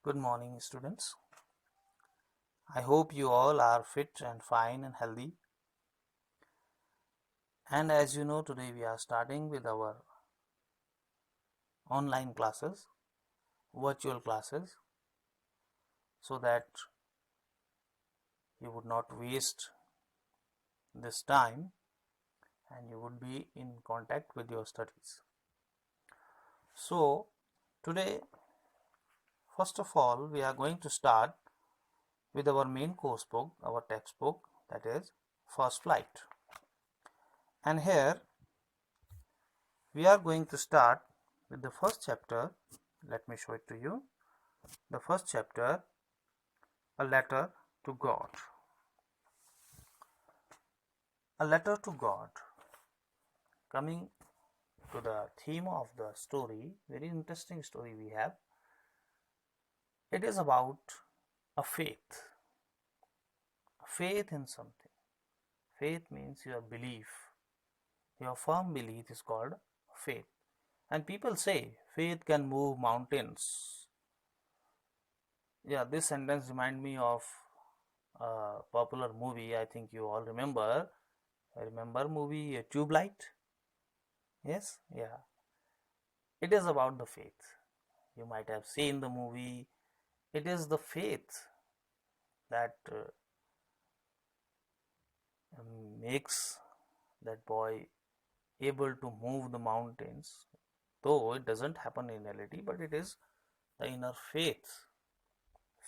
Good morning, students. I hope you all are fit and fine and healthy. And as you know, today we are starting with our online classes, virtual classes, so that you would not waste this time and you would be in contact with your studies. So, today, first of all, we are going to start with our main course book, our textbook, that is First Flight. And here we are going to start with the first chapter. Let me show it to you. The first chapter, A Letter to God. A letter to God. Coming to the theme of the story, very interesting story we have. It is about a faith in something. Faith means your belief. Your firm belief is called faith. And people say faith can move mountains. Yeah, this sentence reminds me of a popular movie. I think you all remember. Remember movie Tube Light? Yes, yeah. It is about the faith. You might have seen the movie. It is the faith that makes that boy able to move the mountains. Though it doesn't happen in reality, but it is the inner faith,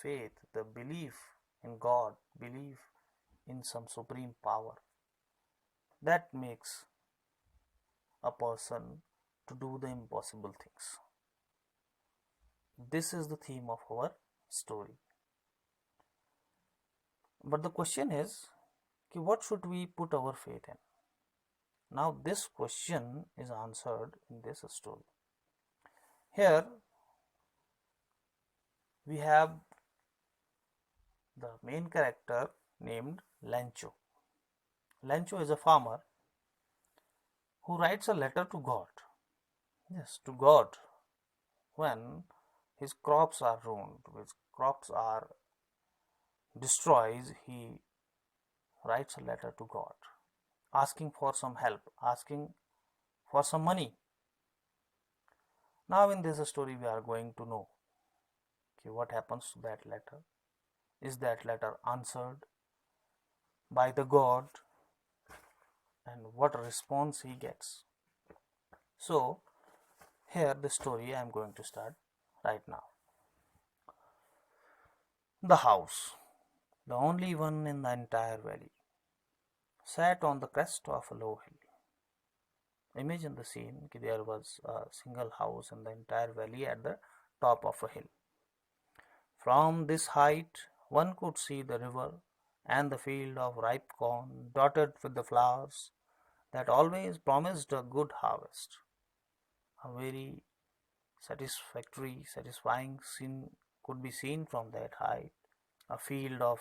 the belief in God, belief in some supreme power that makes a person to do the impossible things. This is the theme of our story. But the question is, what should we put our faith in? Now this question is answered in this story. Here we have the main character named Lancho. Lancho is a farmer who writes a letter to God. Yes, to God. When his crops are ruined, his crops are destroyed, he writes a letter to God, asking for some help, asking for some money. Now in this story we are going to know what happens to that letter. Is that letter answered by the God, and what response he gets? So here the story I am going to start right now. The house, the only one in the entire valley, sat on the crest of a low hill. Imagine the scene. There was a single house in the entire valley at the top of a hill. From this height one could see the river and the field of ripe corn dotted with the flowers that always promised a good harvest. A very satisfying scene could be seen from that height. A field of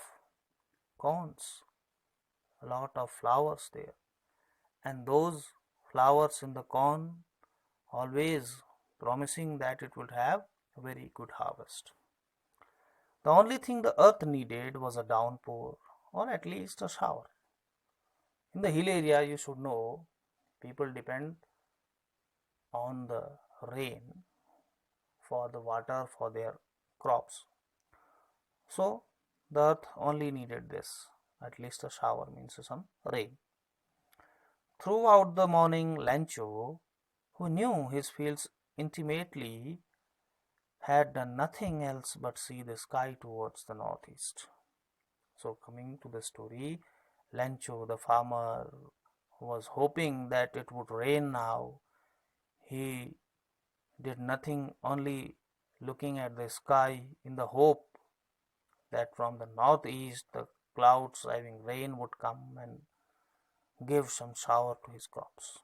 corns, a lot of flowers there, and those flowers in the corn always promising that it would have a very good harvest. The only thing the earth needed was a downpour, or at least a shower. In the hill area, you should know, people depend on the rain for the water for their crops. So the earth only needed this, at least a shower means some rain. Throughout the morning, Lancho, who knew his fields intimately, had done nothing else but see the sky towards the northeast. So coming to the story, Lancho, the farmer, was hoping that it would rain now. He did nothing, only looking at the sky in the hope that from the northeast the clouds having rain would come and give some shower to his crops.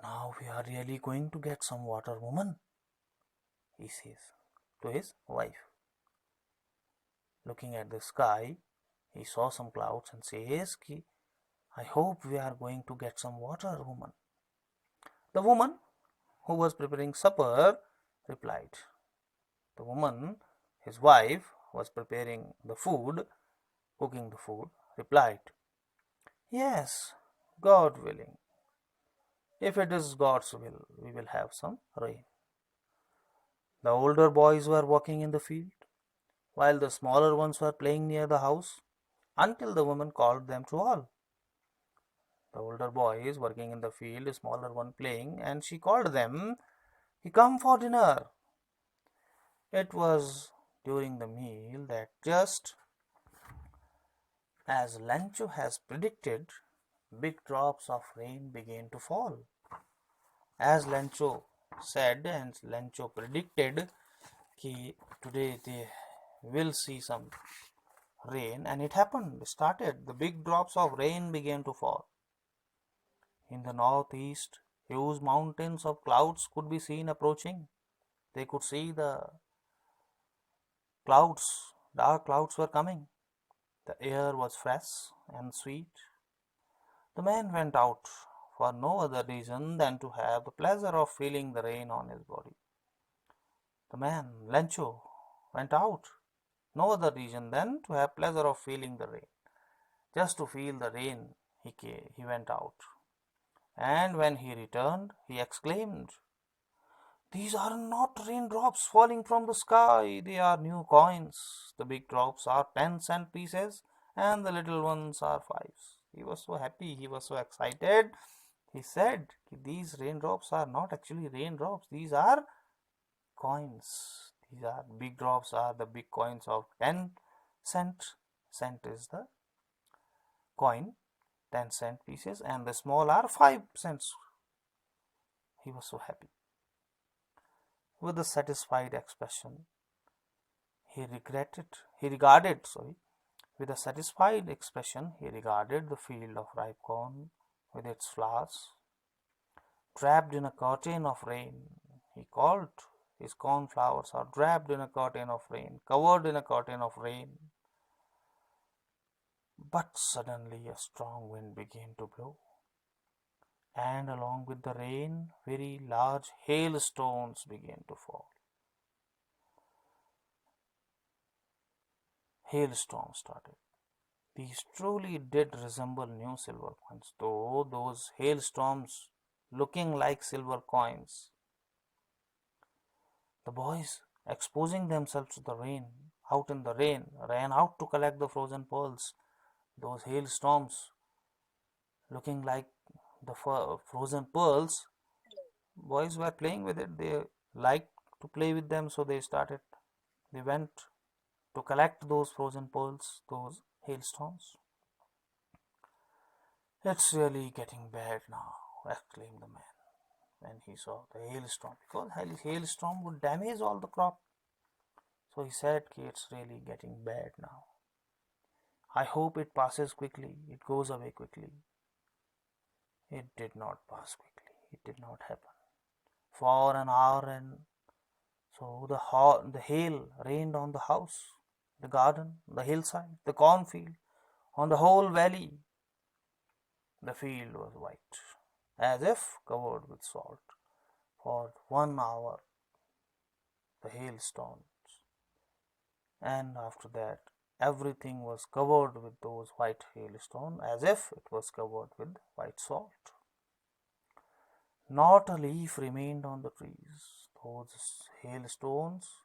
Now we are really going to get some water, woman, he says to his wife. Looking at the sky, he saw some clouds and says, I hope we are going to get some water, woman. The woman, who was preparing supper, replied, The woman, his wife, was preparing the food, cooking the food, replied, "Yes, God willing. If it is God's will, we will have some rain." The older boys were working in the field, while the smaller ones were playing near the house, until the woman called them to all. The older boy is working in the field, the smaller one playing, and she called them, "He come for dinner." It was during the meal that, just as Lancho has predicted, big drops of rain began to fall. As Lancho said and Lancho predicted, कि today they will see some rain, and it happened. It started. The big drops of rain began to fall. In the northeast, huge mountains of clouds could be seen approaching. They could see the clouds, dark clouds were coming. The air was fresh and sweet. The man went out for no other reason than to have the pleasure of feeling the rain on his body. The man, Lencho, went out no other reason than to have pleasure of feeling the rain. Just to feel the rain, he went out. And when he returned, he exclaimed, "These are not raindrops falling from the sky, they are new coins. The big drops are 10-cent pieces and the little ones are fives." He was so happy, he was so excited. He said, "These raindrops are not actually raindrops, these are coins. These are big drops, are the big coins of 10 cent. Cent is the coin, 10-cent pieces, and the small are 5 cents." He was so happy. With a satisfied expression, with a satisfied expression, he regarded the field of ripe corn with its flowers, draped in a curtain of rain. He called his cornflowers are draped in a curtain of rain, covered in a curtain of rain. But suddenly a strong wind began to blow, and along with the rain, very large hailstones began to fall. Hailstorms started. These truly did resemble new silver coins, though those hailstorms looking like silver coins. The boys, exposing themselves to the rain, out in the rain, ran out to collect the frozen pearls. Those hailstorms looking like the frozen pearls, boys were playing with it. They liked to play with them, so they went to collect those frozen pearls, those hailstones. "It's really getting bad now," exclaimed the man when he saw the hailstorm, because hailstorm would damage all the crop. So he said, "It's really getting bad now. I hope it passes quickly, it goes away quickly." It did not pass quickly. It did not happen. For an hour, and so the hail rained on the house, the garden, the hillside, the cornfield, on the whole valley. The field was white, as if covered with salt. For 1 hour, the hailstones, and after that, everything was covered with those white hailstones, as if it was covered with white salt. Not a leaf remained on the trees. Those hailstones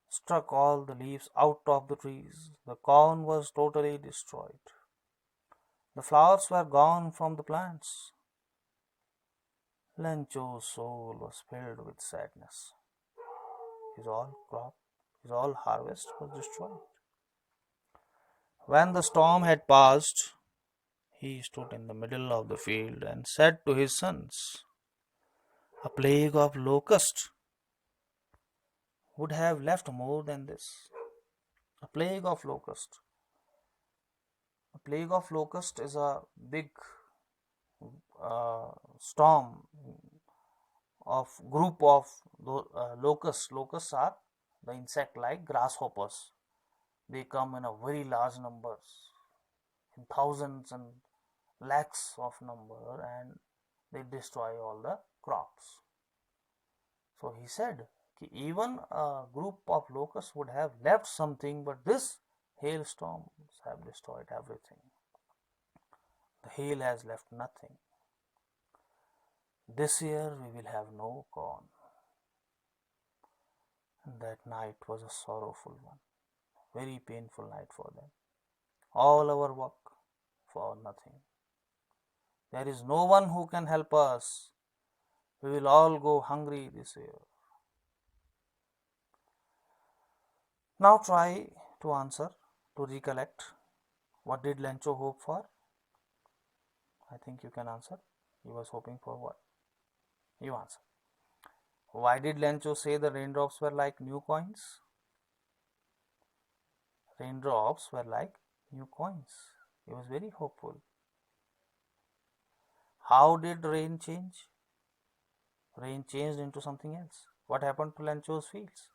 struck all the leaves out of the trees. The corn was totally destroyed. The flowers were gone from the plants. Lencho's soul was filled with sadness. His all crop, his all harvest was destroyed. When the storm had passed, he stood in the middle of the field and said to his sons, "A plague of locusts would have left more than this." A plague of locusts. A plague of locusts is a big storm of group of locusts. Locusts are the insect like grasshoppers. They come in a very large numbers, in thousands and lakhs of number, and they destroy all the crops. So he said, even a group of locusts would have left something, but this hailstorms have destroyed everything. The hail has left nothing. This year we will have no corn. And that night was a sorrowful one, very painful night for them. All our work for nothing. There is no one who can help us. We will all go hungry this year. Now try to answer, to recollect. What did Lencho hope for? I think you can answer. He was hoping for what? You answer. Why did Lencho say the raindrops were like new coins? Raindrops were like new coins. He was very hopeful. How did rain change? Rain changed into something else. What happened to Lencho's fields?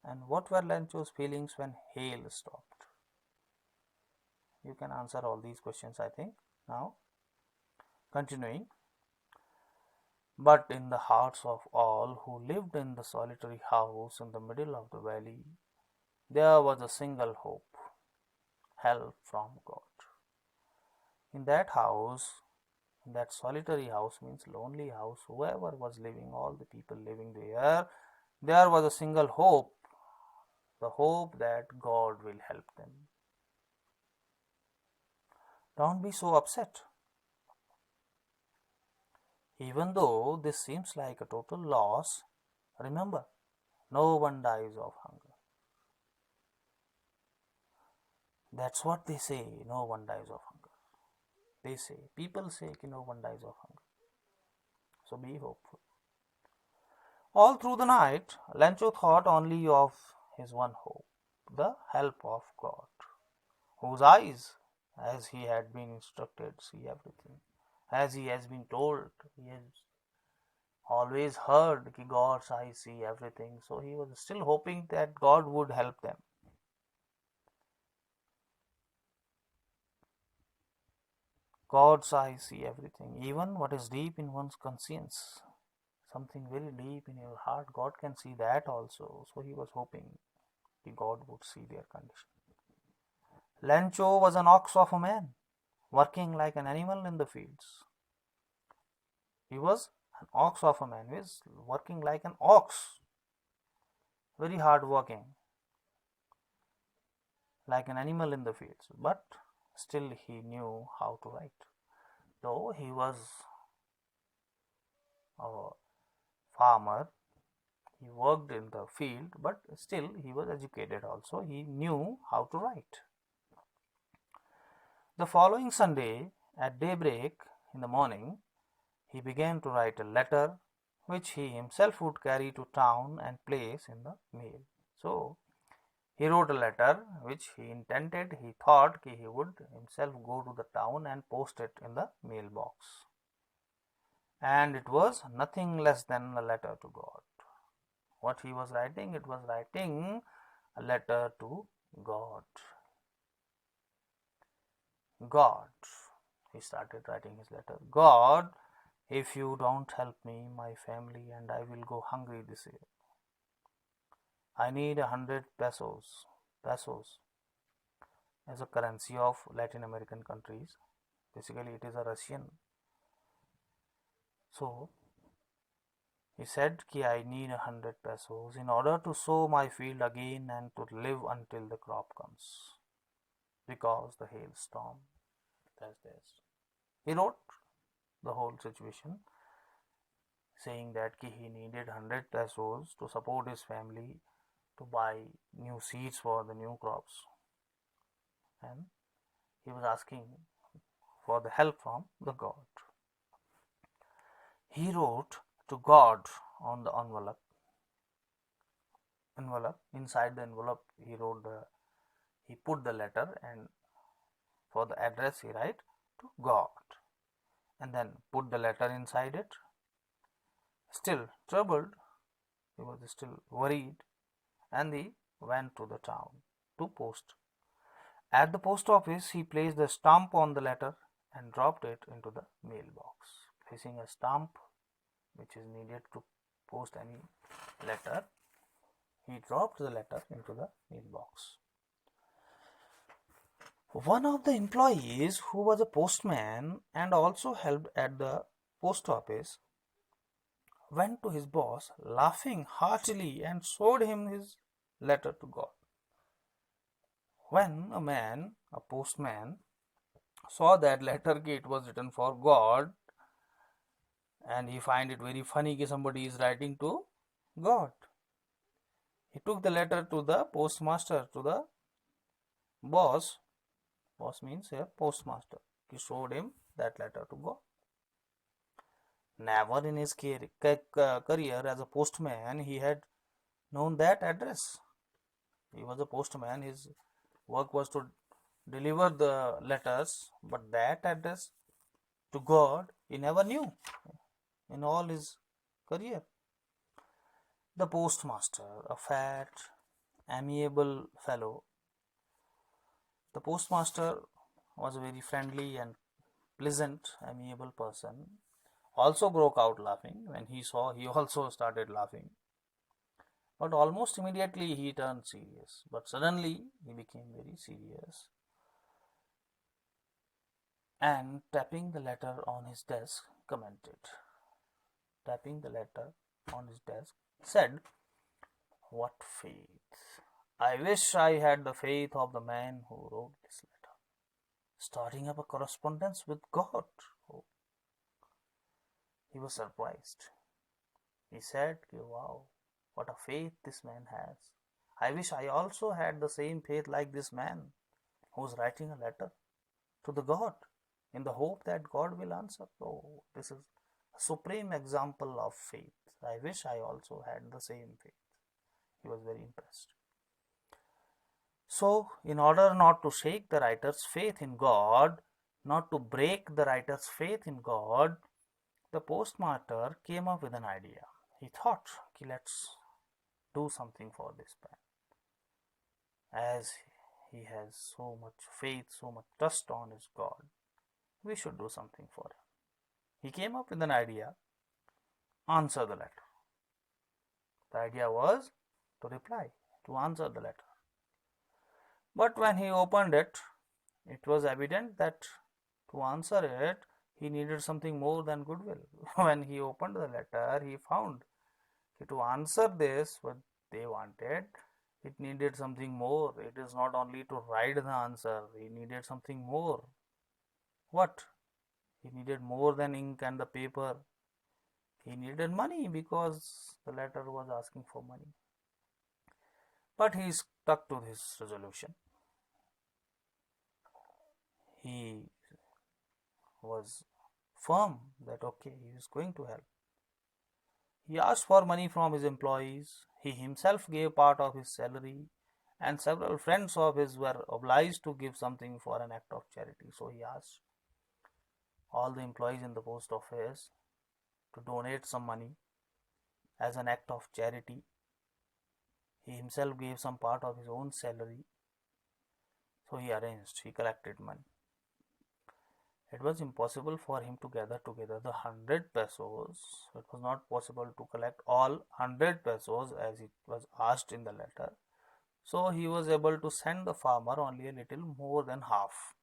And what were Lencho's feelings when hail stopped? You can answer all these questions, I think. Now, continuing. But in the hearts of all who lived in the solitary house in the middle of the valley, there was a single hope, help from God. In that house, in that solitary house, means lonely house, whoever was living, all the people living there was a single hope, the hope that God will help them. Don't be so upset. Even though this seems like a total loss, remember, no one dies of hunger. That's what they say, no one dies of hunger. They say, people say no one dies of hunger. So be hopeful. All through the night, Lencho thought only of his one hope, the help of God, whose eyes, as he had been instructed, see everything. As he has been told, he has always heard that God's eyes see everything. So he was still hoping that God would help them. God's eyes see everything, even what is deep in one's conscience. Something very deep in your heart, God can see that also. So he was hoping that God would see their condition. Lencho was an ox of a man, working like an animal in the fields. He was an ox of a man, he was working like an ox, very hard working, like an animal in the fields. But still he knew how to write. Though he was a farmer, he worked in the field, but still he was educated also. He knew how to write. The following Sunday, at daybreak in the morning, he began to write a letter which he himself would carry to town and place in the mail. So, he wrote a letter which he thought he would himself go to the town and post it in the mailbox. And it was nothing less than a letter to God. What he was writing? It was writing a letter to God. God, he started writing his letter. God, if you don't help me, my family and I will go hungry this year. I need 100 pesos. Pesos as a currency of Latin American countries. Basically, it is a Russian. So, he said that I need 100 pesos in order to sow my field again and to live until the crop comes, because the hailstorm has this. He wrote the whole situation, saying that he needed 100 pesos to support his family, to buy new seeds for the new crops, and he was asking for the help from the God. He wrote to God on the envelope. Inside the envelope, he put the letter, and for the address he write to God, and then put the letter inside it. Still troubled, he was still worried, and he went to the town to post. At the post office, he placed the stamp on the letter and dropped it into the mailbox, placing a stamp which is needed to post any letter. He dropped the letter into the mailbox. One of the employees, who was a postman and also helped at the post office, went to his boss laughing heartily and showed him his letter to God. When a postman, saw that letter it was written for God, and he find it very funny that somebody is writing to God. He took the letter to the postmaster, to the boss. Boss means a postmaster. He showed him that letter to God. Never in his career as a postman he had known that address. He was a postman. His work was to deliver the letters, but that address to God he never knew in all his career. The postmaster, a fat, amiable fellow. The postmaster was a very friendly and pleasant, amiable person. Also broke out laughing when he saw, he also started laughing. But almost immediately he turned serious. But suddenly he became very serious. And tapping the letter on his desk, commented. Tapping the letter on his desk, said, "What faith! I wish I had the faith of the man who wrote this letter. Starting up a correspondence with God." Oh. He was surprised. He said, "Wow, what a faith this man has. I wish I also had the same faith like this man who is writing a letter to the God in the hope that God will answer." Oh, this is a supreme example of faith. I wish I also had the same faith. He was very impressed. So, in order not to shake the writer's faith in God, not to break the writer's faith in God, the postmaster came up with an idea. He thought, let's do something for this man. As he has so much faith, so much trust on his God, we should do something for him. He came up with an idea, answer the letter. The idea was to reply, to answer the letter. But when he opened it, it was evident that to answer it, he needed something more than goodwill. When he opened the letter, he found that to answer this, what they wanted, it needed something more. It is not only to write the answer, he needed something more. What? He needed more than ink and the paper. He needed money because the letter was asking for money. But he stuck to his resolution. He was firm that okay, he is going to help. He asked for money from his employees. He himself gave part of his salary, and several friends of his were obliged to give something for an act of charity. So he asked all the employees in the post office to donate some money as an act of charity. He himself gave some part of his own salary. So he collected money. It was impossible for him to gather together the 100 pesos. It was not possible to collect all 100 pesos as it was asked in the letter. So he was able to send the farmer only a little more than half.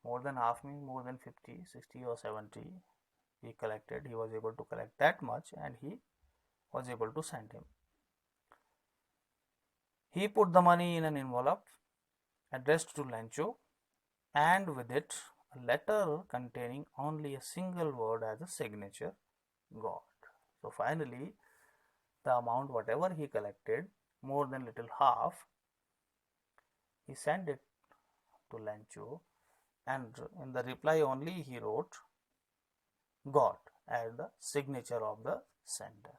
More than half means more than 50, 60 or 70. He was able to collect that much, and he was able to send him. He put the money in an envelope addressed to Lancho, and with it a letter containing only a single word as a signature, God. So finally, the amount whatever he collected, more than little half, he sent it to Lancho, and in the reply only he wrote God as the signature of the sender.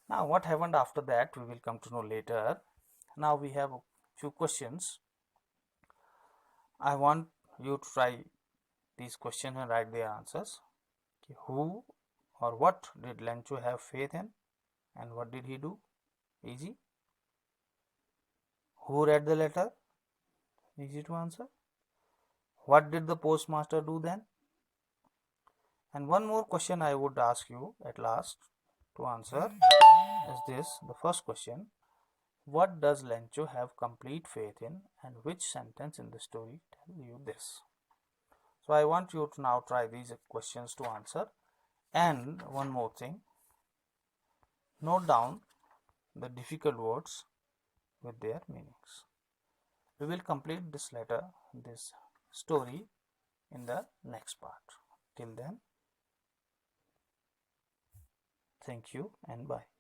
Now what happened after that we will come to know later. Now we have a few questions. I want you to try these questions and write their answers. Okay. Who or what did Lancho have faith in, and what did he do? Easy. Who read the letter? Easy to answer. What did the postmaster do then? And one more question I would ask you at last to answer is this, the first question. What does Lencho have complete faith in, and which sentence in the story tell you this? So I want you to now try these questions to answer. And one more thing, note down the difficult words with their meanings. We will complete this letter, this story in the next part. Till then, thank you and bye.